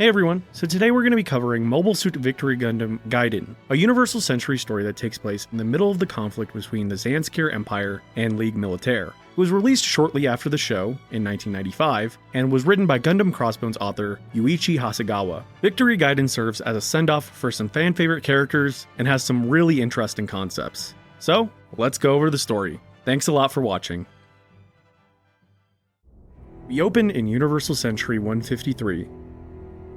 Hey everyone, so today we're going to be covering Mobile Suit Victory Gundam Gaiden, a Universal Century story that takes place in the middle of the conflict between the Zanskar Empire and Ligue Militaire. It was released shortly after the show, in 1995, and was written by Gundam Crossbones author Yuuichi Hasegawa. Victory Gaiden serves as a send-off for some fan-favorite characters and has some really interesting concepts. So, let's go over the story. Thanks a lot for watching. We open in Universal Century 153.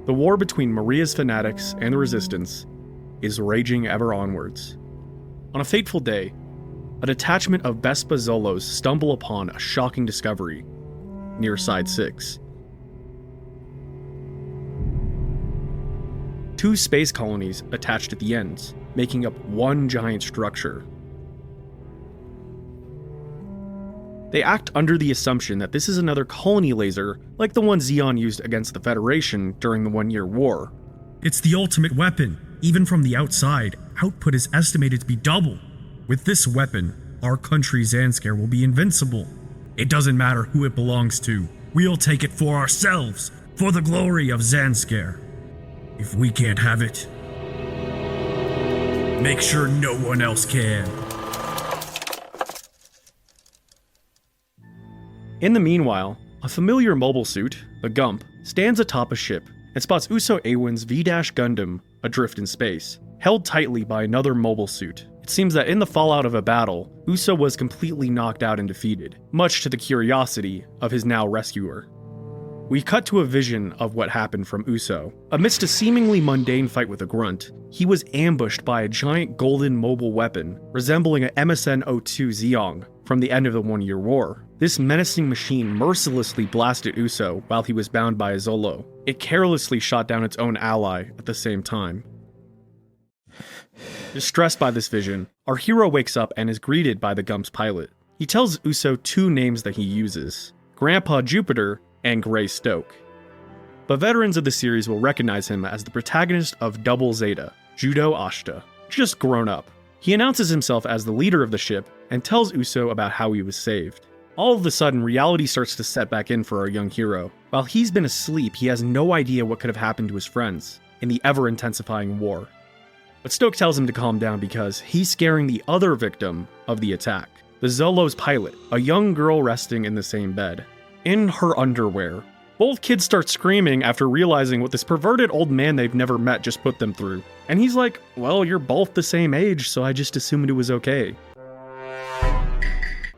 The war between Maria's fanatics and the Resistance is raging ever onwards. On a fateful day, a detachment of Bespa Zolos stumble upon a shocking discovery near Side 6. 2 space colonies attached at the ends, making up one giant structure. They act under the assumption that this is another colony laser like the one Zeon used against the Federation during the 1-year war. It's the ultimate weapon. Even from the outside, output is estimated to be double. With this weapon, our country Zanskar will be invincible. It doesn't matter who it belongs to. We'll take it for ourselves, for the glory of Zanskar. If we can't have it, make sure no one else can. In the meanwhile, a familiar mobile suit, the Gump, stands atop a ship and spots Uso Awin's V-Gundam adrift in space, held tightly by another mobile suit. It seems that in the fallout of a battle, Uso was completely knocked out and defeated, much to the curiosity of his now rescuer. We cut to a vision of what happened from Uso. Amidst a seemingly mundane fight with a grunt, he was ambushed by a giant golden mobile weapon resembling an MSN-02 Zeong from the end of the 1-year war. This menacing machine mercilessly blasted Uso while he was bound by a Zolo. It carelessly shot down its own ally at the same time. Distressed by this vision, our hero wakes up and is greeted by the Gump's pilot. He tells Uso 2 names that he uses: Grandpa Jupiter and Gray Stoke. But veterans of the series will recognize him as the protagonist of Double Zeta, Judo Ashita, just grown up. He announces himself as the leader of the ship and tells Uso about how he was saved. All of a sudden, reality starts to set back in for our young hero. While he's been asleep, he has no idea what could have happened to his friends in the ever-intensifying war. But Stoke tells him to calm down because he's scaring the other victim of the attack, the Zolo's pilot, a young girl resting in the same bed, in her underwear. Both kids start screaming after realizing what this perverted old man they've never met just put them through. And he's like, well, you're both the same age, so I just assumed it was okay.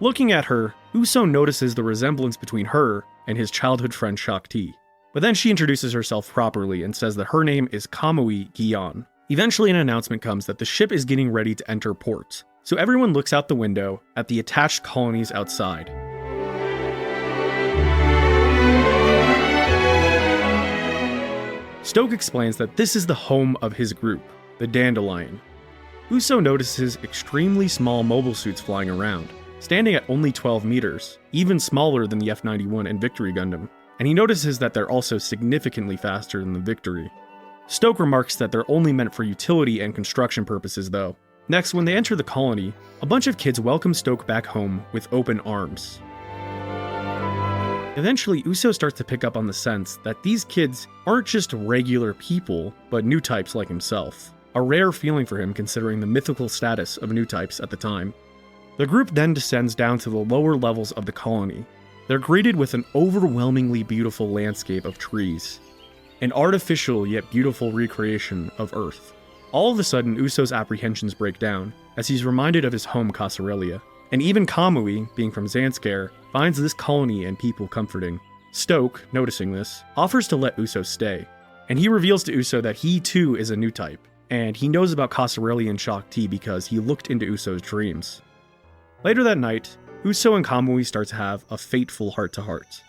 Looking at her, Uso notices the resemblance between her and his childhood friend Shakti. But then she introduces herself properly and says that her name is Kamui Gion. Eventually an announcement comes that the ship is getting ready to enter port, so everyone looks out the window at the attached colonies outside. Stoke explains that this is the home of his group, the Dandelion. Uso notices extremely small mobile suits flying around, standing at only 12 meters, even smaller than the F-91 and Victory Gundam, and he notices that they're also significantly faster than the Victory. Stoke remarks that they're only meant for utility and construction purposes though. Next, when they enter the colony, a bunch of kids welcome Stoke back home with open arms. Eventually, Uso starts to pick up on the sense that these kids aren't just regular people, but new types like himself. A rare feeling for him considering the mythical status of new types at the time. The group then descends down to the lower levels of the colony. They're greeted with an overwhelmingly beautiful landscape of trees. An artificial yet beautiful recreation of Earth. All of a sudden, Uso's apprehensions break down, as he's reminded of his home Casarelia. And even Kamui, being from Zanskar, finds this colony and people comforting. Stoke, noticing this, offers to let Uso stay. And he reveals to Uso that he too is a new type, and he knows about Casarelia and Shakti because he looked into Uso's dreams. Later that night, Uso and Kamui start to have a fateful heart-to-heart.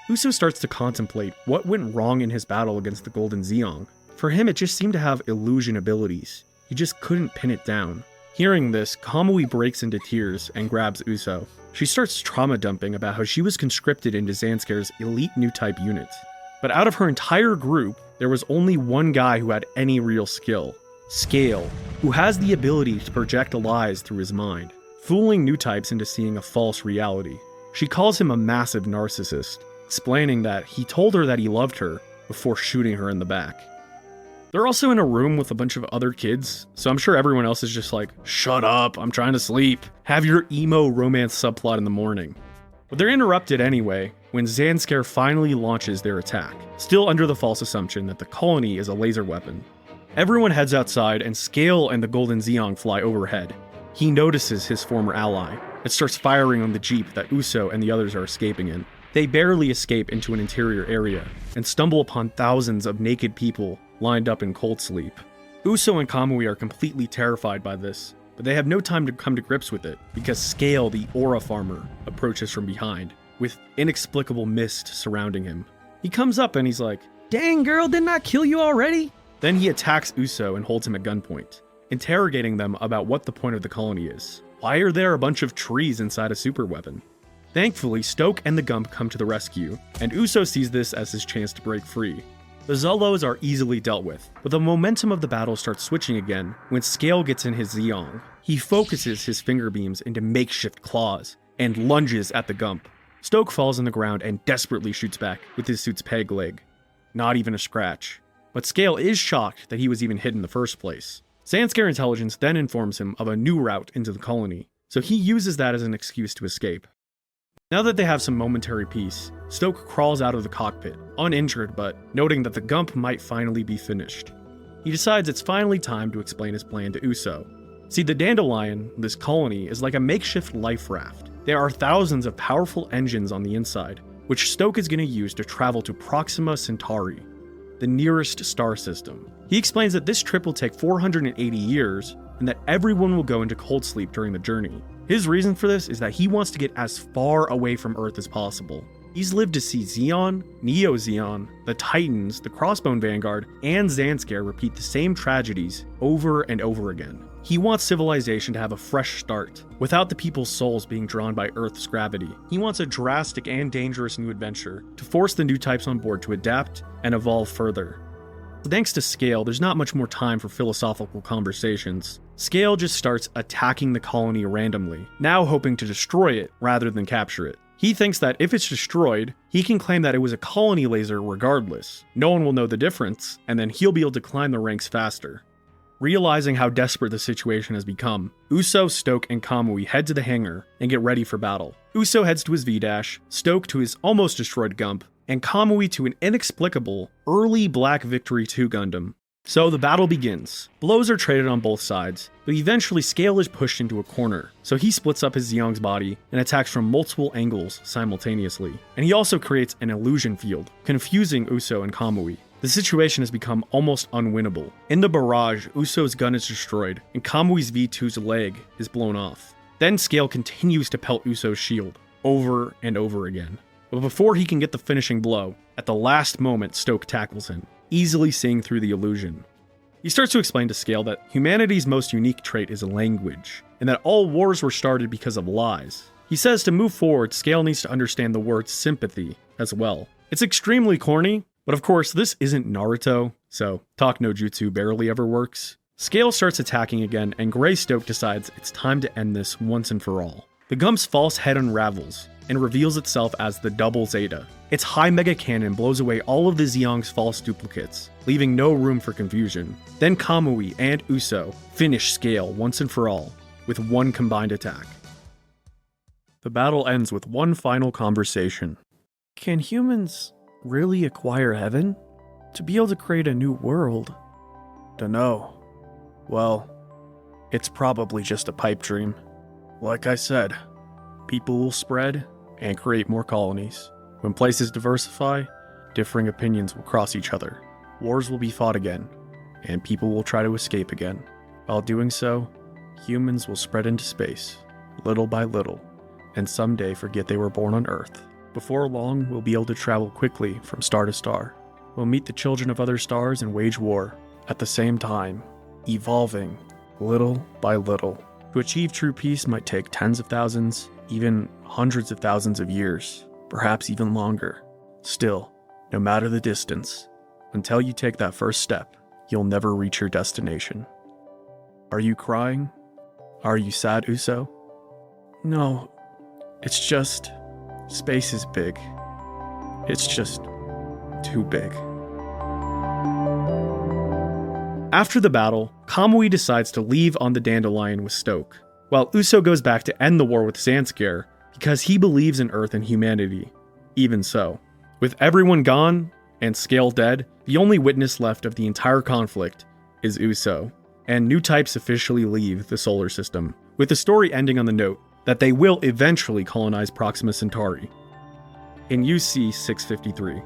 Uso starts to contemplate what went wrong in his battle against the Golden Zeong. For him, it just seemed to have illusion abilities. He just couldn't pin it down. Hearing this, Kamui breaks into tears and grabs Uso. She starts trauma dumping about how she was conscripted into Zanskar's elite new type unit. But out of her entire group, there was only one guy who had any real skill. Scale, who has the ability to project lies through his mind, fooling new types into seeing a false reality. She calls him a massive narcissist, explaining that he told her that he loved her, before shooting her in the back. They're also in a room with a bunch of other kids, so I'm sure everyone else is just like, shut up, I'm trying to sleep. Have your emo romance subplot in the morning. But they're interrupted anyway when Zanscare finally launches their attack, still under the false assumption that the colony is a laser weapon. Everyone heads outside and Scale and the Golden Zeong fly overhead. He notices his former ally and starts firing on the jeep that Uso and the others are escaping in. They barely escape into an interior area and stumble upon thousands of naked people lined up in cold sleep. Uso and Kamui are completely terrified by this, but they have no time to come to grips with it because Scale, the aura farmer, approaches from behind with inexplicable mist surrounding him. He comes up and he's like, "Dang girl, didn't I kill you already?" Then he attacks Uso and holds him at gunpoint, interrogating them about what the point of the colony is. Why are there a bunch of trees inside a superweapon? Thankfully, Stoke and the Gump come to the rescue, and Uso sees this as his chance to break free. The Zullos are easily dealt with, but the momentum of the battle starts switching again when Scale gets in his Zeong. He focuses his finger beams into makeshift claws and lunges at the Gump. Stoke falls on the ground and desperately shoots back with his suit's peg leg. Not even a scratch. But Scale is shocked that he was even hit in the first place. Zanscare Intelligence then informs him of a new route into the colony, so he uses that as an excuse to escape. Now that they have some momentary peace, Stoke crawls out of the cockpit, uninjured but noting that the Gump might finally be finished. He decides it's finally time to explain his plan to Uso. See, the Dandelion, this colony, is like a makeshift life raft. There are thousands of powerful engines on the inside, which Stoke is going to use to travel to Proxima Centauri, the nearest star system. He explains that this trip will take 480 years, and that everyone will go into cold sleep during the journey. His reason for this is that he wants to get as far away from Earth as possible. He's lived to see Zeon, Neo Zeon, the Titans, the Crossbone Vanguard, and Zanscare repeat the same tragedies over and over again. He wants civilization to have a fresh start, without the people's souls being drawn by Earth's gravity. He wants a drastic and dangerous new adventure to force the new types on board to adapt and evolve further. Thanks to Scale, there's not much more time for philosophical conversations. Scale just starts attacking the colony randomly, now hoping to destroy it rather than capture it. He thinks that if it's destroyed, he can claim that it was a colony laser regardless. No one will know the difference, and then he'll be able to climb the ranks faster. Realizing how desperate the situation has become, Uso, Stoke, and Kamui head to the hangar and get ready for battle. Uso heads to his V-Dash, Stoke to his almost destroyed Gump, and Kamui to an inexplicable early Black Victory 2 Gundam. So the battle begins. Blows are traded on both sides, but eventually Scale is pushed into a corner, so he splits up his Zeong's body and attacks from multiple angles simultaneously. And he also creates an illusion field, confusing Uso and Kamui. The situation has become almost unwinnable. In the barrage, Uso's gun is destroyed, and Kamui's V2's leg is blown off. Then Scale continues to pelt Uso's shield, over and over again. But before he can get the finishing blow, at the last moment Stoke tackles him, easily seeing through the illusion. He starts to explain to Scale that humanity's most unique trait is language, and that all wars were started because of lies. He says to move forward, Scale needs to understand the word sympathy as well. It's extremely corny, but of course this isn't Naruto, so talk no jutsu barely ever works. Scale starts attacking again, and Grey Stoke decides it's time to end this once and for all. The Gump's false head unravels, and reveals itself as the Double Zeta. Its high mega cannon blows away all of the Zeong's false duplicates, leaving no room for confusion. Then Kamui and Uso finish Scale once and for all, with one combined attack. The battle ends with one final conversation. Can humans really acquire heaven? To be able to create a new world? Dunno. Well, it's probably just a pipe dream. Like I said, people will spread and create more colonies. When places diversify, differing opinions will cross each other. Wars will be fought again, and people will try to escape again. While doing so, humans will spread into space, little by little, and someday forget they were born on Earth. Before long, we'll be able to travel quickly from star to star. We'll meet the children of other stars and wage war, at the same time, evolving, little by little. To achieve true peace might take tens of thousands, even hundreds of thousands of years, perhaps even longer. Still, no matter the distance, until you take that first step, you'll never reach your destination. Are you crying? Are you sad, Uso? No, it's just, space is big. It's just too big. After the battle, Kamui decides to leave on the Dandelion with Stoke, while Uso goes back to end the war with Zanskar because he believes in Earth and humanity. Even so, with everyone gone and Scale dead, the only witness left of the entire conflict is Uso, and new types officially leave the solar system, with the story ending on the note that they will eventually colonize Proxima Centauri. In UC 653.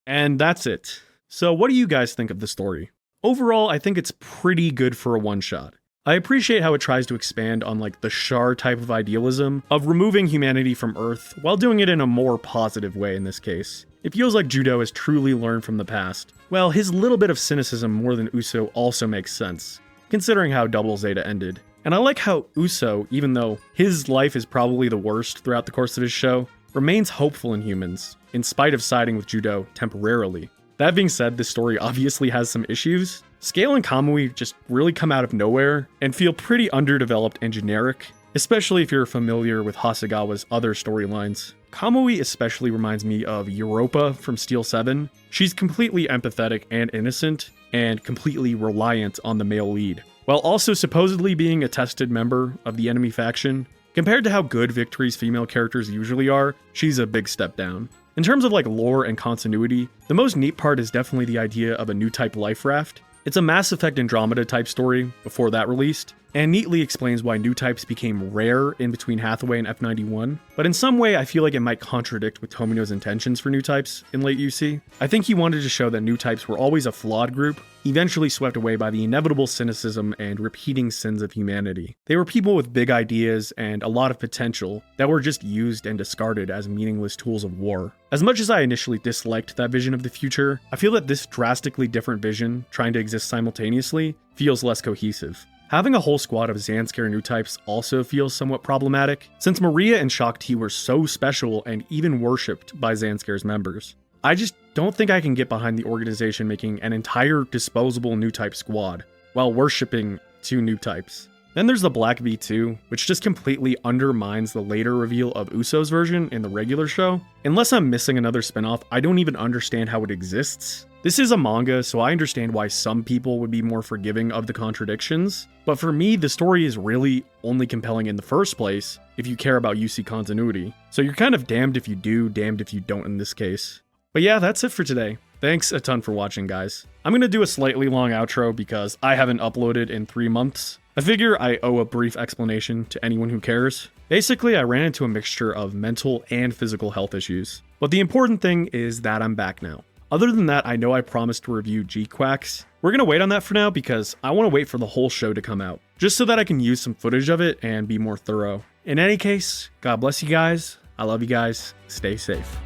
And that's it. So what do you guys think of the story? Overall, I think it's pretty good for a one-shot. I appreciate how it tries to expand on like the Char type of idealism of removing humanity from Earth while doing it in a more positive way in this case. It feels like Judo has truly learned from the past. Well, his little bit of cynicism more than Uso also makes sense, considering how Double Zeta ended. And I like how Uso, even though his life is probably the worst throughout the course of his show, remains hopeful in humans, in spite of siding with Judo temporarily. That being said, this story obviously has some issues. Scale and Kamui just really come out of nowhere and feel pretty underdeveloped and generic, especially if you're familiar with Hasegawa's other storylines. Kamui especially reminds me of Europa from Steel 7. She's completely empathetic and innocent, and completely reliant on the male lead, while also supposedly being a tested member of the enemy faction. Compared to how good Victory's female characters usually are, she's a big step down. In terms of like lore and continuity, the most neat part is definitely the idea of a new type life raft. It's a Mass Effect Andromeda type story before that released, and neatly explains why new types became rare in between Hathaway and F91, but in some way I feel like it might contradict with Tomino's intentions for new types in late UC. I think he wanted to show that new types were always a flawed group, eventually swept away by the inevitable cynicism and repeating sins of humanity. They were people with big ideas and a lot of potential that were just used and discarded as meaningless tools of war. As much as I initially disliked that vision of the future, I feel that this drastically different vision, trying to exist simultaneously, feels less cohesive. Having a whole squad of Zanskar new types also feels somewhat problematic, since Maria and Shakti were so special and even worshipped by Zanskar's members. I just don't think I can get behind the organization making an entire disposable new type squad, while worshipping two new types. Then there's the Black V2, which just completely undermines the later reveal of Uso's version in the regular show. Unless I'm missing another spinoff, I don't even understand how it exists. This is a manga, so I understand why some people would be more forgiving of the contradictions, but for me, the story is really only compelling in the first place if you care about UC continuity. So you're kind of damned if you do, damned if you don't in this case. But yeah, that's it for today. Thanks a ton for watching, guys. I'm gonna do a slightly long outro because I haven't uploaded in 3 months. I figure I owe a brief explanation to anyone who cares. Basically, I ran into a mixture of mental and physical health issues. But the important thing is that I'm back now. Other than that, I know I promised to review G-Quacks. We're gonna wait on that for now because I want to wait for the whole show to come out, just so that I can use some footage of it and be more thorough. In any case, God bless you guys. I love you guys. Stay safe.